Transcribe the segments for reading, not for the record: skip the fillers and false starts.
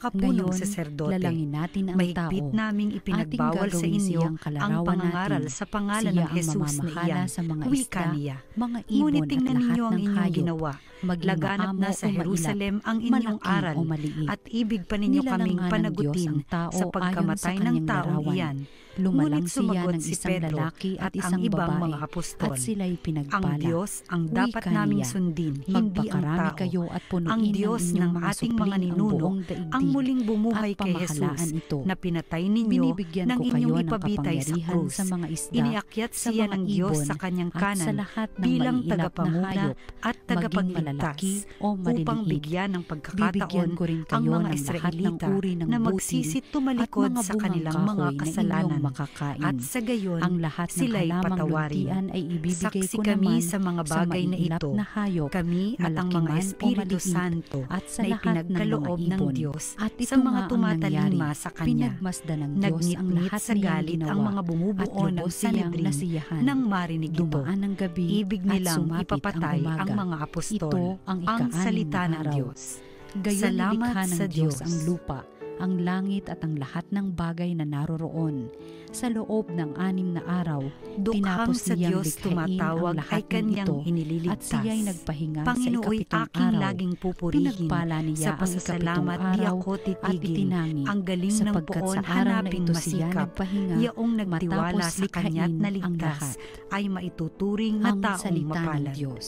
pinakapunong Ngayon, saserdote. lalangin natin ang Mahigpit tao. naming ipinagbawal sa Ating gagawin inyo siyang ang kalarawan pangangaral natin. sa pangalan Siya ng ang Jesus na mamamahala iyan, sa mga wika isda, niya. mga Ngunit ibon at tingnan lahat ninyo ang ng inyong hayop, ginawa. maging Laganap maamo na o sa mailap, Jerusalem ang inyong malaki aral, o maliit. at ibig pa ninyo kaming Nilalangan ng Diyos panagutin ang tao sa ayon sa pagkamatay ng kanyang taong larawan. iyan. Lumalang Ngunit siya sumagot ng si isang Pedro lalaki at at isang ang ibang babae, mga apostol. at sila'y Ang pinagpala. Diyos ang dapat Wika naming niya, sundin, hindi ang magpakarami tao. kayo at punuin Ang Diyos ng inyong ng mga ating mga supling ang ninuno buong ang daigdig muling bumuhay at kay pamahalaan Jesus ito. na pinatay ninyo Binibigyan ng ko kayo inyong ng ipabitay sa kapangyarihan krus. sa mga isda, Iniakyat sa siya mga ng Diyos ibon, sa kanyang at sa kanan lahat ng bilang maiilap na tagapanguna hayop, at maging tagapagligtas malalaki o upang maliliit. bigyan ng Bibigyan pagkakataon ko rin ang kayo mga ng lahat ng Israelita uri ng na butil magsisit at tumalikod mga sa bungang kanilang mga kahoy na inyong kasalanan, makakain. at sa gayon Ang lahat ng sila'y halamang patawarin. luntian ay ibibigay Saksi ko kami naman sa mga sa bagay na maiilap ito, na hayop, kami at ang malaki mga man o Espiritu maliit, Santo at sa na lahat ng mga ipinagkaloob ng ibon. Diyos At ito sa mga nga ang tumatalima nangyari. sa Kanya. Pinagmasdan ng Diyos ang Nagnitnit lahat sa niyang galit ang ginawa, mga at bumubuo ng lubos siyang Sanhedrin nasiyahan. nang marinig ito. Dumaan ang gabi Ibig at nilang sumapit ipapatay ang ang umaga. mga apostol, Ito ang ang ika-anim salita na ng araw. Diyos. Gayon Salamat nilikha ng sa Diyos Diyos. ang lupa, ang langit at ang lahat ng bagay na naroroon. Sa loob ng 6 na araw, Dukhang tinapos sa niyang Diyos likhain tumatawag ang ay lahat ng Kanyang ito, inililigtas. at siya'y nagpahinga sa Panginoon, ikapitong aking araw. laging pupurihin. Pinagpala niya Sa ang pasasalamat ikapitong di araw ako at titigil. itinangi, Ang galing ng sapagkat poon sa araw na hanaping ito siya masikap. nagpahinga, Yaong nagtiwala matapos sa Kanya't likhain ang naligtas lahat. ay maituturing na Ang taong salita ng mapalad. Diyos.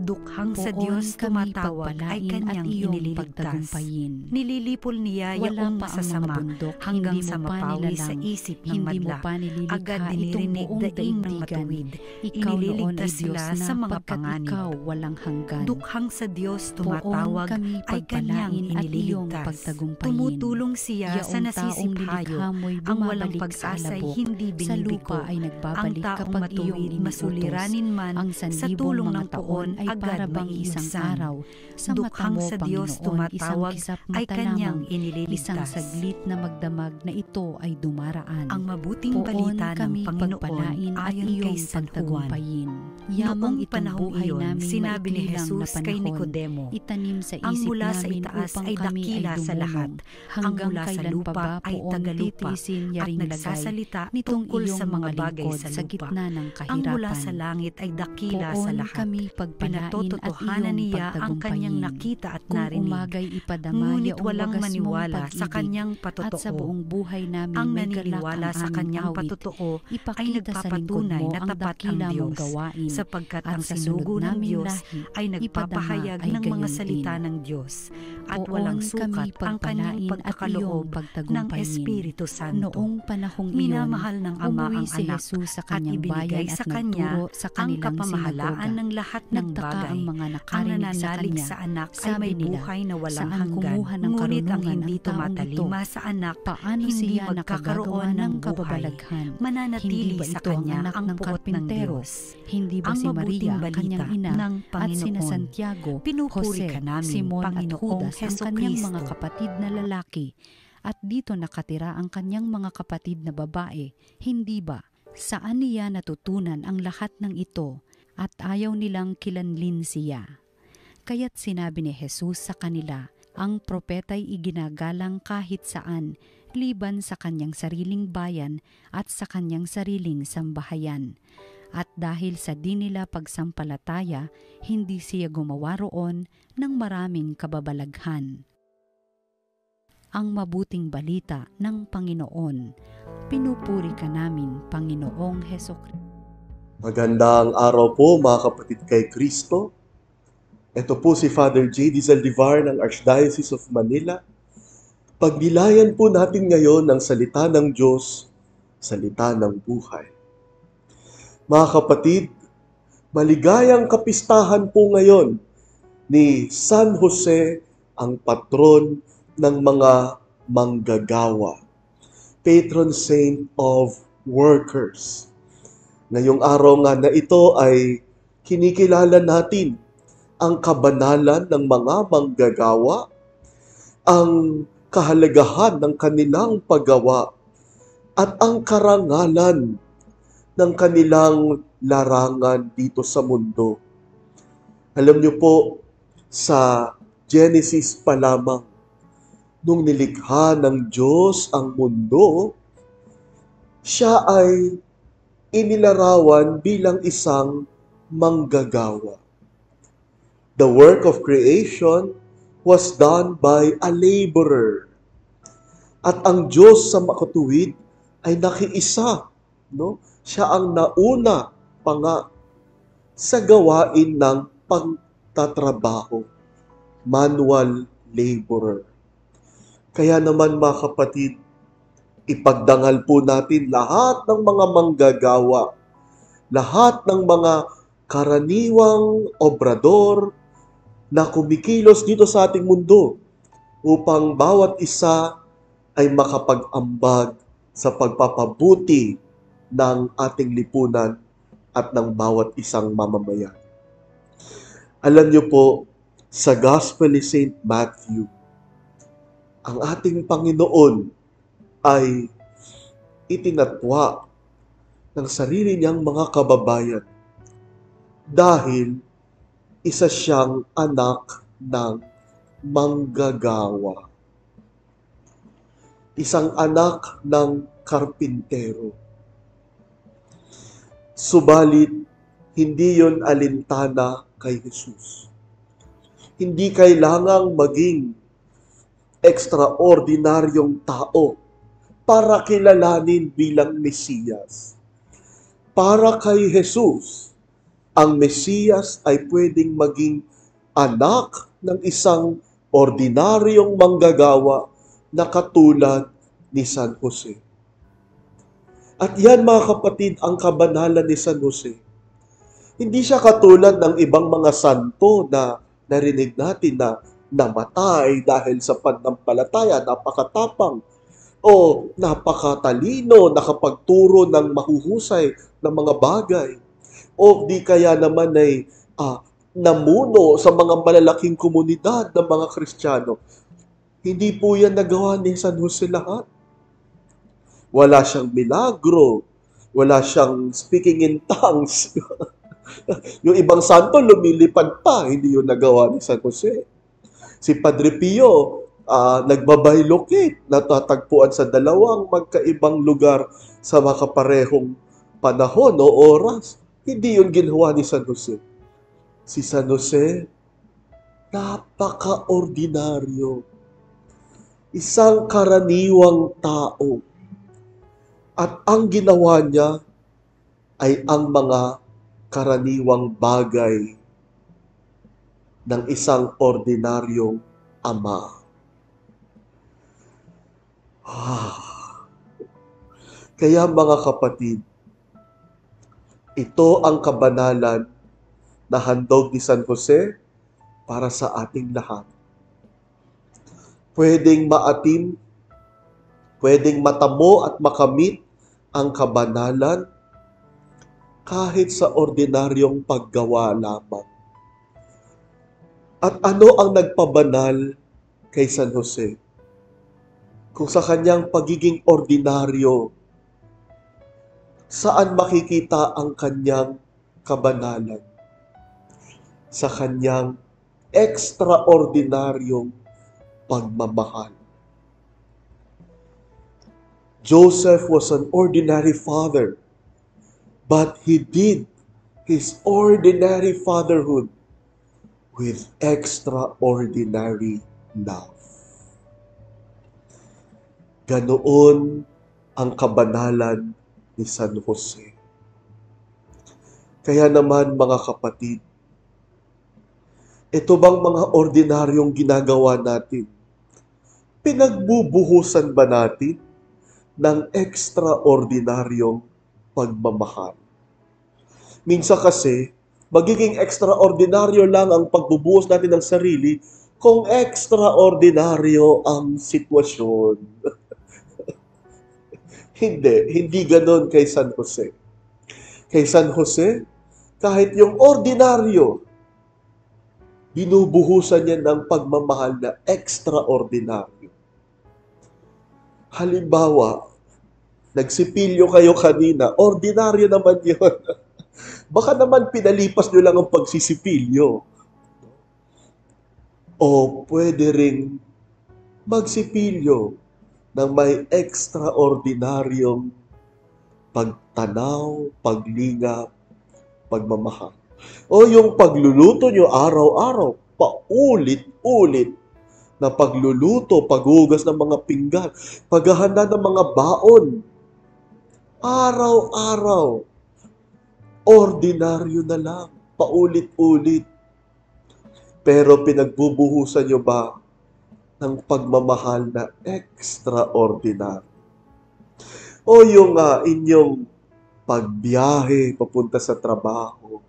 Dukhang sa Poon Diyos kami tumatawag ay pagpalain at Kanyang iyong inililigtas. pagtagumpayin. Nililipol niya Wala yaong pa ang mga masasama bundok, hanggang hindi sa mo pa mapawi sa nilalang, isip ng hindi mo madla. pa nililikha Agad itong dinirinig buong daing ng daigdigan. matuwid. Ikaw noon ay Inililigtas Diyos sila na sa mga pagkat panganib. ikaw walang hanggan. Dukhang sa Diyos Poon tumatawag kami ay Kanyang pagpalain at iyong inililigtas. pagtagumpayin. Tumutulong siya sa Yaong taong nasisiphayo. nilikha mo'y Ang walang bumabalik sa pag-asa ay alabok. hindi Sa lupa binibigo. ay Ang nagbabalik taong kapag iyong matuwid iniutos. masuliranin man Ang sa sanlibong tulong mga ng taon poon ay agad para bang isang maiibsan. araw. Sa mata Dukhang mo, sa Diyos Panginoon, isang tumatawag kisap ay mata Kanyang lamang, isang inililigtas. saglit na magdamag na ito ay dumaraan. Ang mabuting Poon balita ng kami Panginoon pagpalain at ayon kay iyong San Juan. pagtagumpayin. Yamang Noong itong panahong buhay iyon, namin sinabi ni maikli lang na Jesus kay panahon, Nicodemo, itanim sa ang isip mula sa namin itaas upang ay kami ay dakila sa lahat. dumulong. Ang Hanggang mula sa kailan lupa pa ba ay poong tagalupa titiisin at yaring lagay nagsasalita nitong tungkol iyong sa mga mga bagay lingkod sa sa lupa. gitna ng Ang mula sa kahirapan? langit ay dakila sa Poon lahat. kami pagpalain at Pinatototohanan iyong niya ang kanyang pagtagumpayin. nakita at Kung narinig. umagay ipadama Ngunit yaong walang wagas mong maniwala sa pag-ibig, kanyang at sa patotoo. buong buhay namin Ang may galak naniniwala ang sa aming kanyang awit. patotoo ay Ipakita sa lingkod nagpapatunay mo na ang tapat ang dakila mong Diyos, gawain, sapagkat at ang sa sinugo sunod ng naming Diyos lahi, ay ipadama nagpapahayag ay ng mga gayon salita din. ng Diyos, at Poon walang kami sukat ang kanyang pagpalain at iyong pagkakaloob ng pagtagumpayin. Espiritu Santo. Noong panahong iyon, Minamahal ng Ama umuwi ang si anak Jesus sa at kanyang ibinigay bayan sa at kanya nagturo sa ang kanilang kapamahalaan sinagoga. ng lahat ng Nagtaka bagay. ang mga Ang nakarinig sa nananalig kanya. sa anak ay Sabi may nila, buhay na walang saan hanggan. kumuha ng Ngunit ang karunungan hindi ang taong tumatalima sa anak, Paano hindi siya nakagagawa magkakaroon ng ng buhay. kababalaghan? Mananatili Hindi ba sa ito ang kanya anak ang ng puot ng karpintero? Diyos. Hindi ba Ang si mabuting Maria, balita kanyang ina, ng at sina Panginoon. Santiago, Pinupuri Jose, ka namin, Simon at Panginoong Judas ang kanyang Hesukristo. mga kapatid na lalaki, at dito nakatira ang kanyang mga kapatid na babae? Hindi ba? Saan niya natutunan ang lahat ng ito at ayaw nilang kilanlin siya? Kaya't sinabi ni Jesus sa kanila, ang propeta'y iginagalang kahit saan, liban sa kanyang sariling bayan at sa kanyang sariling sambahayan. At dahil sa di nila pagsampalataya, hindi siya gumawa roon ng maraming kababalaghan. Ang mabuting balita ng Panginoon. Pinupuri ka namin, Panginoong Hesukristo. Magandang araw po mga kapatid kay Kristo. Ito po si Father J. D. Zaldivar ng Archdiocese of Manila. Pagnilayan po natin ngayon ng salita ng Diyos, salita ng buhay. Mga kapatid, maligayang kapistahan po ngayon ni San Jose, ang patron ng mga manggagawa, patron saint of workers. Ngayong araw nga na ito ay kinikilala natin ang kabanalan ng mga manggagawa, ang kahalagahan ng kanilang paggawa, at ang karangalan ng kanilang larangan dito sa mundo. Alam niyo po, sa Genesis pa lamang, nung nilikha ng Diyos ang mundo, siya ay inilarawan bilang isang manggagawa. The work of creation was done by a laborer. At ang Diyos sa makatuwid ay nakiisa. No? Siya ang nauna pa nga sa gawain ng pagtatrabaho. Manual laborer. Kaya naman mga kapatid, ipagdangal po natin lahat ng mga manggagawa, lahat ng mga karaniwang obrador na kumikilos dito sa ating mundo upang bawat isa ay makapag-ambag sa pagpapabuti ng ating lipunan at ng bawat isang mamamayan. Alam niyo po, sa Gospel ni St. Matthew, ang ating Panginoon ay itinatwa ng sarili niyang mga kababayan dahil isa siyang anak ng manggagawa. Isang anak ng karpintero. Subalit, hindi yon alintana kay Jesus. Hindi kailangang maging ekstraordinaryong tao para kilalanin bilang Mesiyas. Para kay Jesus, ang Mesiyas ay pwedeng maging anak ng isang ordinaryong manggagawa na katulad ni San Jose. At yan mga kapatid, ang kabanalan ni San Jose. Hindi siya katulad ng ibang mga santo na narinig natin na namatay dahil sa pananampalataya, napakatapang o napakatalino, nakapagturo ng mahuhusay ng mga bagay. O di kaya naman ay namuno sa mga malalaking komunidad ng mga Kristiyano. Hindi po yan nagawa ni San Jose lahat. Wala siyang milagro. Wala siyang speaking in tongues. Yung ibang santo lumilipad pa. Hindi yun nagawa ni San Jose. Si Padre Pio, nagbabaylokit. Natatagpuan sa dalawang magkaibang lugar sa makaparehong panahon o oras. Hindi yun ginawa ni San Jose. Si San Jose, napaka-ordinaryo. Isang karaniwang tao. At ang ginawa niya ay ang mga karaniwang bagay ng isang ordinaryong ama. Kaya mga kapatid, ito ang kabanalan na handog ni San Jose para sa ating lahat. Pwedeng maatim, pwedeng matamo at makamit ang kabanalan kahit sa ordinaryong paggawa lamang. At ano ang nagpabanal kay San Jose? Kung sa kanyang pagiging ordinaryo, saan makikita ang kanyang kabanalan? Sa kanyang extraordinaryong pagmamahal. Joseph was an ordinary father, but he did his ordinary fatherhood with extraordinary love. Ganoon ang kabanalan ni San Jose. Kaya naman mga kapatid, ito bang mga ordinaryong ginagawa natin? Pinagbubuhusan ba natin ng extraordinaryong pagmamahal? Minsan kasi, magiging extraordinaryo lang ang pagbubuhos natin ng sarili kung extraordinaryo ang sitwasyon. Hindi ganon kay San Jose. Kay San Jose, kahit yung ordinaryo, binubuhusan niya ng pagmamahal na extraordinaryo. Halimbawa, nagsipilyo kayo kanina, ordinaryo naman yun. Baka naman pinalipas nyo lang ang pagsisipilyo. O pwede ring magsipilyo ng may ekstraordinaryong pagtanaw, paglingap, pagmamahal. O yung pagluluto nyo araw-araw, paulit-ulit na pagluluto, paghugas ng mga pinggan, paghahanda ng mga baon, araw-araw, ordinaryo na lang, paulit-ulit. Pero pinagbubuhusan nyo ba ng pagmamahal na extraordinary? O yung inyong pagbiyahe papunta sa trabaho,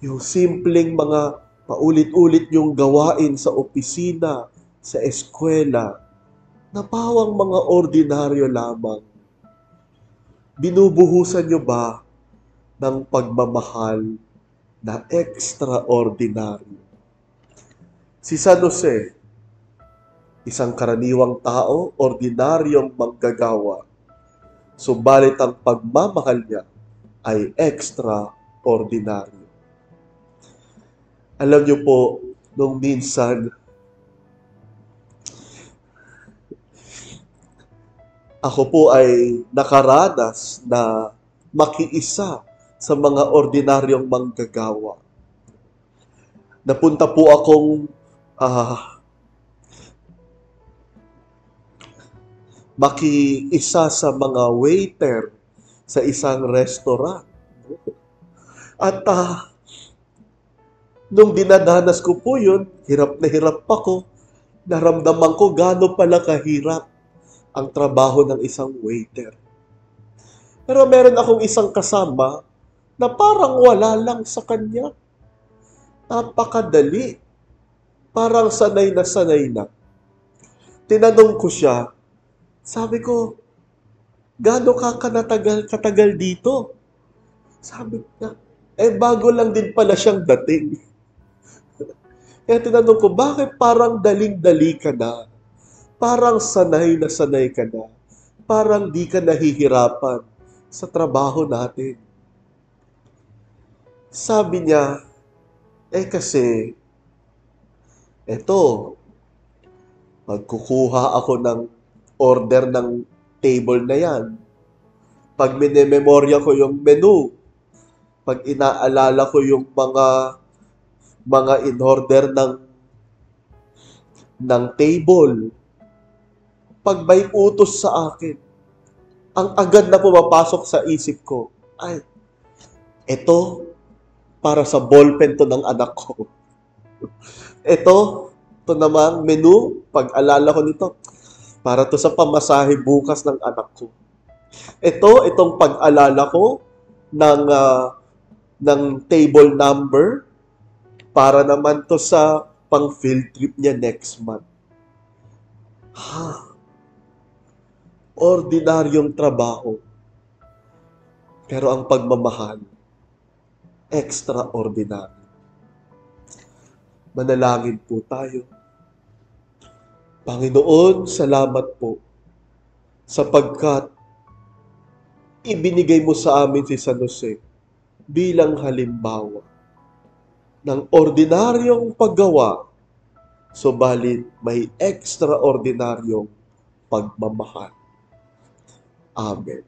yung simpleng mga paulit-ulit yung gawain sa opisina, sa eskwela, na pawang mga ordinaryo lamang. Binubuhusan nyo ba ng pagmamahal na extraordinary? Si San Jose, isang karaniwang tao, ordinaryong manggagawa, subalit ang pagmamahal niya ay extraordinary. Alam niyo po, nung minsan, ako po ay nakaranas na makiisa sa mga ordinaryong manggagawa. Napunta po akong makiisa sa mga waiter sa isang restaurant. At nung dinadanas ko po yun, hirap na hirap ako. Naramdaman ko gaano pala kahirap ang trabaho ng isang waiter. Pero meron akong isang kasama na parang wala lang sa kanya. Napakadali. Parang sanay na. Tinanong ko siya, sabi ko, gaano ka katagal dito? Sabi niya, bago lang din pala siyang dating. Kaya tinanong ko, bakit parang daling-dali ka na? Parang sanay ka na. Parang di ka nahihirapan sa trabaho natin. Sabi niya, kasi, magkukuha ako ng order ng table na yan. Pag minememorya ko yung menu, pag inaalala ko yung mga in-order ng table, pag may utos sa akin, ang agad na pumapasok sa isip ko, ito, para sa ballpen to ng anak ko. Ito naman, menu, pag-alala ko nito, para to sa pamasahe bukas ng anak ko. Itong pag-alala ko ng table number, para naman to sa pang-field trip niya next month. Ordinaryong trabaho. Pero ang pagmamahal, extraordinary. Manalangin po tayo. Panginoon, salamat po sapagkat ibinigay mo sa amin si San Jose bilang halimbawa ng ordinaryong paggawa, subalit may extraordinaryong pagmamahal. Amen.